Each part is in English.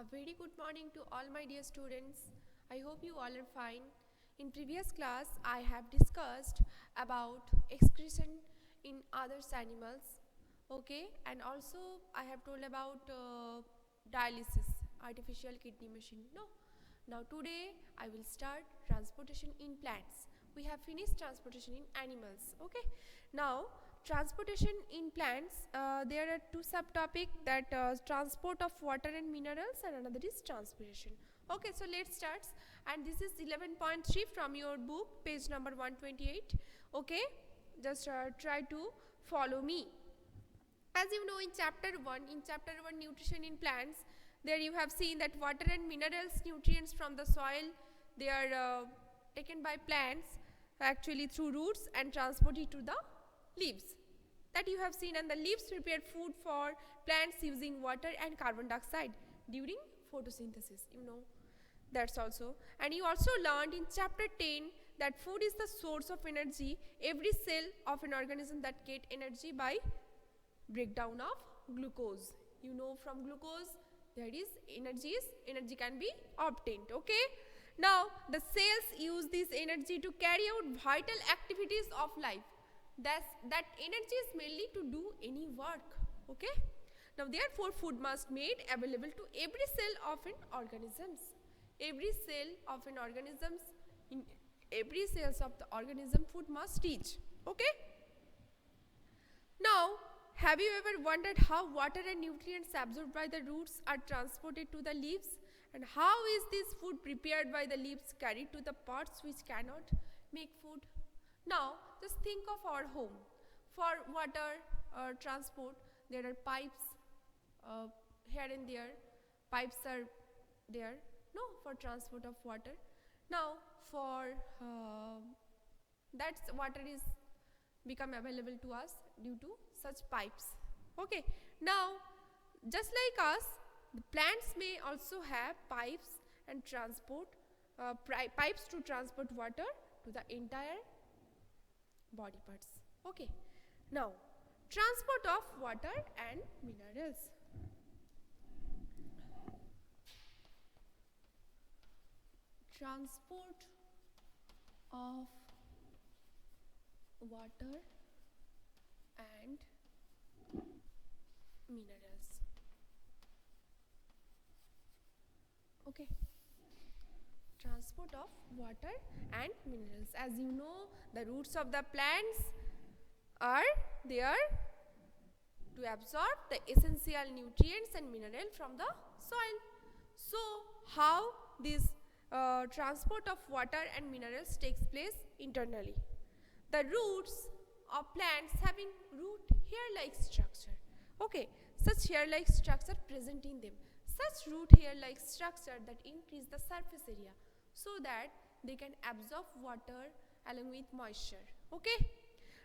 A very good morning to all my dear students. I hope you all are fine. In previous class, I have discussed about excretion in others animals, okay, and also I have told about dialysis, artificial kidney machine. No, now today I will start transportation in plants. We have finished transportation in animals, okay. Now transportation in plants, there are two subtopics, that transport of water and minerals, and another is transpiration. Okay, so let's start, and this is 11.3 from your book, page number 128. Okay, just try to follow me. As you know, in chapter 1 nutrition in plants, there you have seen that water and minerals, nutrients from the soil, they are taken by plants actually through roots and transported to the leaves, that you have seen, and the leaves prepare food for plants using water and carbon dioxide during photosynthesis, you know, that's also. And you also learned in chapter 10 that food is the source of energy. Every cell of an organism that get energy by breakdown of glucose, you know, from glucose there is energy can be obtained, okay. Now the cells use this energy to carry out vital activities of life. That energy is mainly to do any work, okay. Now therefore food must made available to every cell of an organism. Every cell of an organism, in every cells of the organism, food must reach, okay. Now have you ever wondered how water and nutrients absorbed by the roots are transported to the leaves, and how is this food prepared by the leaves carried to the parts which cannot make food? Now just think of our home. For water transport, there are pipes here and there. Pipes are there, no, for transport of water. Now for that water is become available to us due to such pipes, okay. Now just like us, the plants may also have pipes and transport pipes to transport water to the entire body parts, okay. Now transport of water and minerals. Transport of water and minerals, okay. Transport of water and minerals. As you know, the roots of the plants are there to absorb the essential nutrients and mineral from the soil. So how this transport of water and minerals takes place internally? The roots of plants having root hair-like structure, okay, such hair-like structure present in them, such root hair-like structure that increase the surface area so that they can absorb water along with moisture, okay.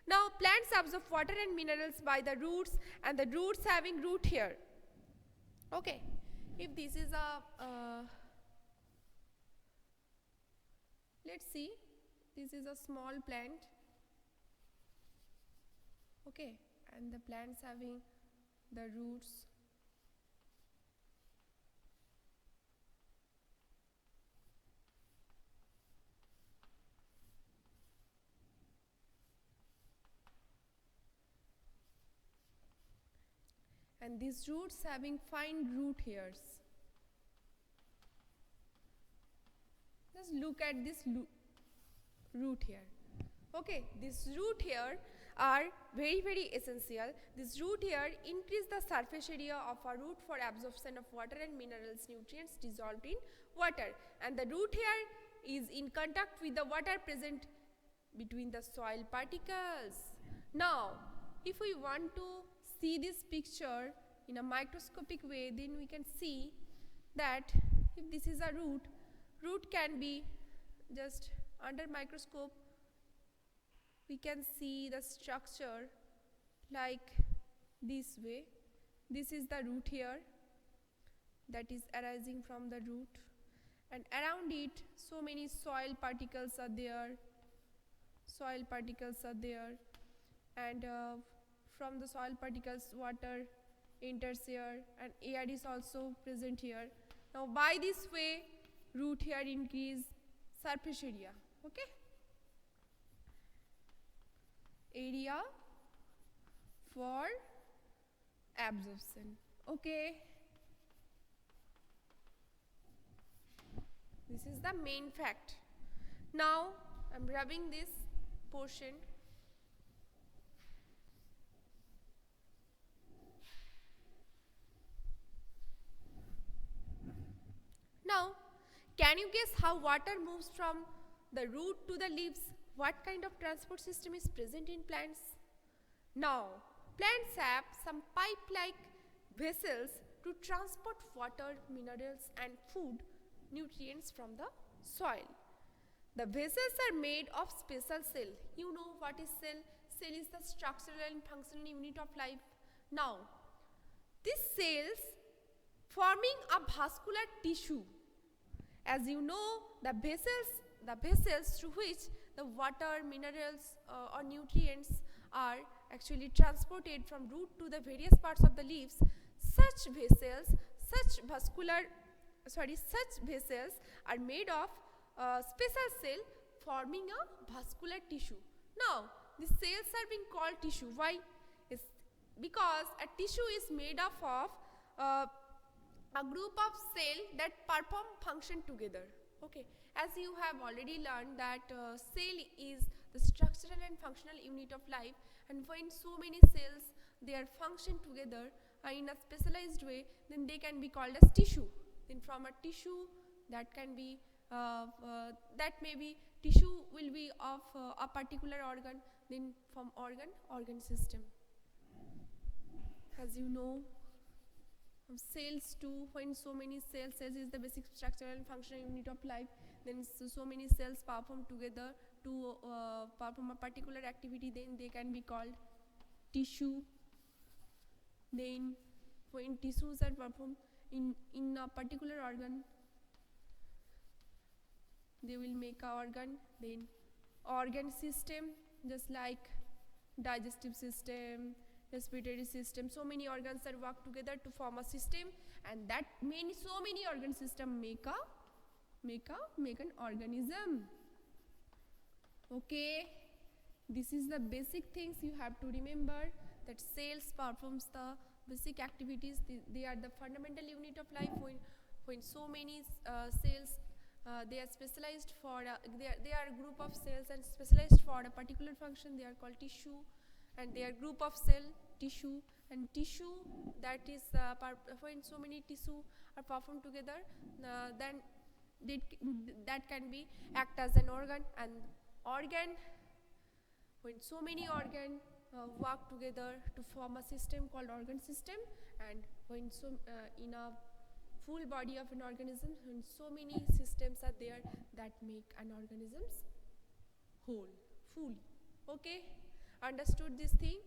Now plants absorb water and minerals by the roots, and the roots having root hair, okay. If this is a let's see, this is a small plant, okay, and the plants having the roots, and these roots having fine root hairs. Just look at this root hair, okay. This root hair are very essential. This root hair increase the surface area of a root for absorption of water and minerals, nutrients dissolved in water, and the root hair is in contact with the water present between the soil particles. Now if we want to see this picture in a microscopic way, then we can see that if this is a root can be just under microscope, we can see the structure like this way. This is the root here that is arising from the root, and around it so many soil particles are there, and from the soil particles water enters here, and air is also present here. Now by this way, root here increase surface area. Okay, area for absorption. Okay, this is the main fact. Now I am rubbing this portion. Now, can you guess how water moves from the root to the leaves? What kind of transport system is present in plants? Now, plants have some pipe-like vessels to transport water, minerals and food, nutrients from the soil. The vessels are made of special cell. You know what is cell? Cell is the structural and functional unit of life. Now, these cells forming a vascular tissue. As you know, the vessels through which the water, minerals or nutrients are actually transported from root to the various parts of the leaves. Such vessels are made of special cell forming a vascular tissue. Now, these cells are being called tissue. Why? It's because a tissue is made up of a group of cells that perform function together. Okay, as you have already learned that cell is the structural and functional unit of life, and when so many cells they are function together in a specialized way, then they can be called as tissue. Then from a tissue that can be that maybe tissue will be of a particular organ, then from organ system. As you know, cells too, when so many cells is the basic structural and functional unit of life, then so many cells perform together to perform a particular activity, then they can be called tissue. Then when tissues are performed in a particular organ, they will make a organ. Then organ system, just like digestive system, respiratory system, so many organs that work together to form a system, and that so many organ system make an organism. Okay, this is the basic things you have to remember, that cells performs the basic activities. They are the fundamental unit of life. When so many cells they are specialized for they are a group of cells and specialized for a particular function, they are called tissue. And they are group of cell, tissue, and tissue that is when so many tissue are performed together, then that can be act as an organ. And organ, when so many organ work together to form a system called organ system, and when in a full body of an organism, when so many systems are there that make an organism's whole, fully. Okay, understood this thing?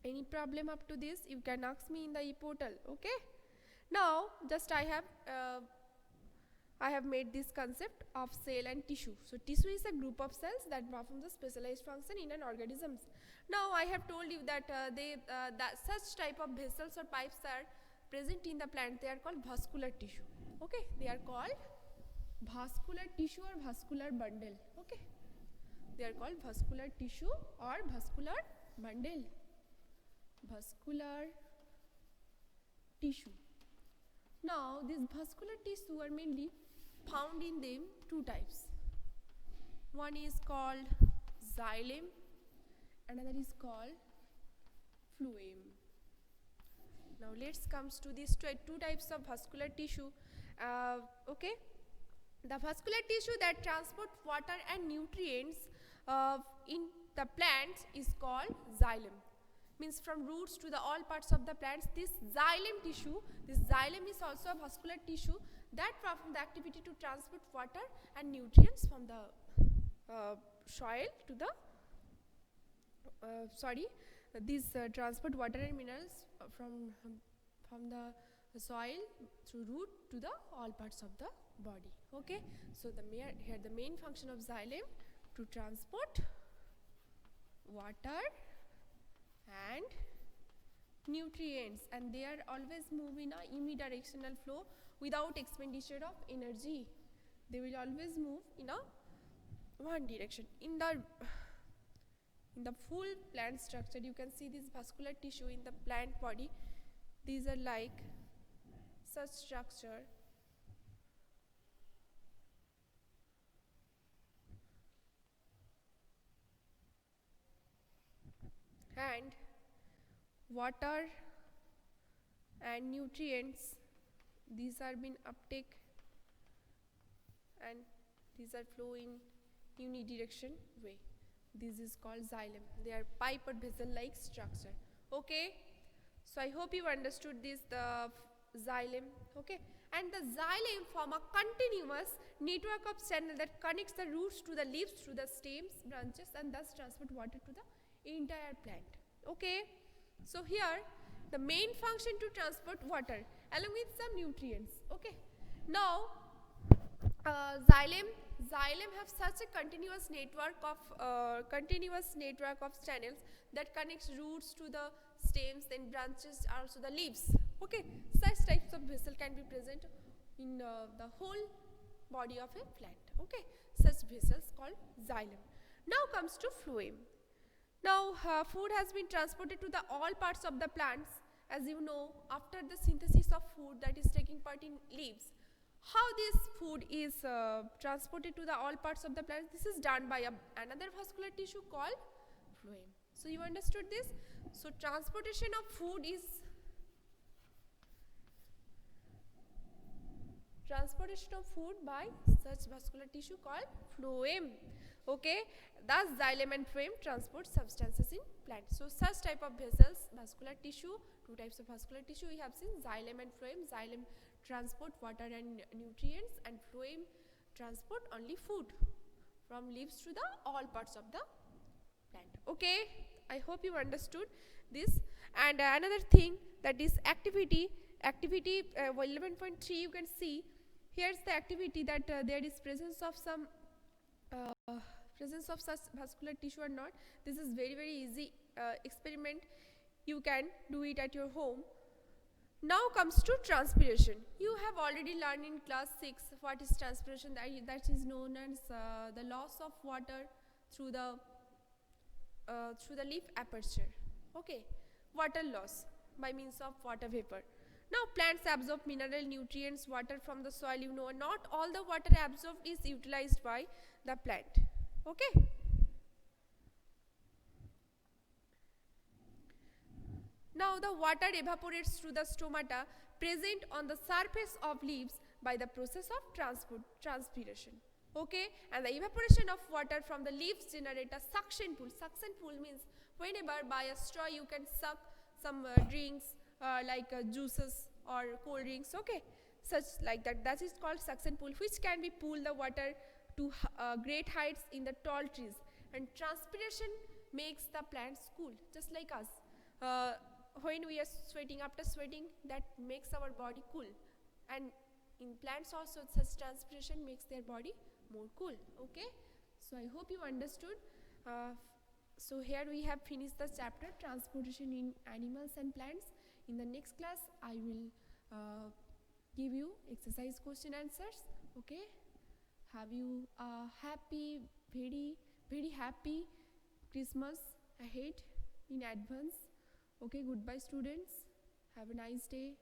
Any problem up to this, you can ask me in the e-portal. Okay, now just I have made this concept of cell and tissue. So tissue is a group of cells that perform the specialized function in an organism. Now I have told you that that such type of vessels or pipes are present in the plant. They are called vascular tissue. Okay, they are called vascular tissue or vascular bundle. Okay, they are called vascular tissue or vascular bundle. Vascular tissue. Now this vascular tissue are mainly found in them two types. One is called xylem, another is called phloem. Now let's come to these two types of vascular tissue. Okay, the vascular tissue that transport water and nutrients in the plants is called xylem. Means from roots to the all parts of the plants, this xylem is also a vascular tissue that performs the activity to transport water and nutrients from the soil to the transport water and minerals from the soil through root to the all parts of the body. Okay, so here the main function of xylem to transport water and nutrients, and they are always move in a unidirectional flow without expenditure of energy. They will always move in a one direction. In the full plant structure, you can see this vascular tissue in the plant body. These are like such structure. And water and nutrients, these are being uptake and these are flow in unidirection way. This is called xylem. They are pipe or vessel like structure. Okay, so I hope you understood this, the xylem. Okay, and the xylem form a continuous network of channel that connects the roots to the leaves, to the stems, branches, and thus transport water to the entire plant. Okay, so here the main function to transport water along with some nutrients. Okay, now xylem have such a continuous network of channels that connects roots to the stems, then branches, also the leaves. Okay, such types of vessel can be present in the whole body of a plant. Okay, such vessels called xylem. Now comes to phloem. Now food has been transported to the all parts of the plants. As you know, after the synthesis of food that is taking part in leaves, how this food is transported to the all parts of the plant, this is done by another vascular tissue called phloem. So you understood this? So transportation of food is by such vascular tissue called phloem. Okay, thus xylem and phloem transport substances in plants. So such type of vessels, vascular tissue, two types of vascular tissue we have seen, xylem and phloem. Xylem transport water and nutrients, and phloem transport only food from leaves to the all parts of the plant. Okay, I hope you understood this. And another thing, that is activity 11.3, you can see here's the activity that there is presence of such vascular tissue or not. This is very easy experiment, you can do it at your home. Now comes to transpiration. You have already learned in class 6 what is transpiration, that is known as the loss of water through the leaf aperture. Okay, water loss by means of water vapor. Now plants absorb mineral, nutrients, water from the soil. You know, not all the water absorbed is utilized by the plant. Okay. Now the water evaporates through the stomata present on the surface of leaves by the process of transpiration. Okay, and the evaporation of water from the leaves generate a suction pool. Suction pool means whenever by a straw you can suck some drinks like juices or cold drinks. Okay, such like that. That is called suction pool, which can be pull the water to great heights in the tall trees. And transpiration makes the plants cool, just like us. When we are sweating, after sweating, that makes our body cool, and in plants also such transpiration makes their body more cool. Okay, so I hope you understood. So here we have finished the chapter transportation in animals and plants. In the next class I will give you exercise question answers. Okay, have you a happy, very happy Christmas ahead in advance. Okay, goodbye students, have a nice day.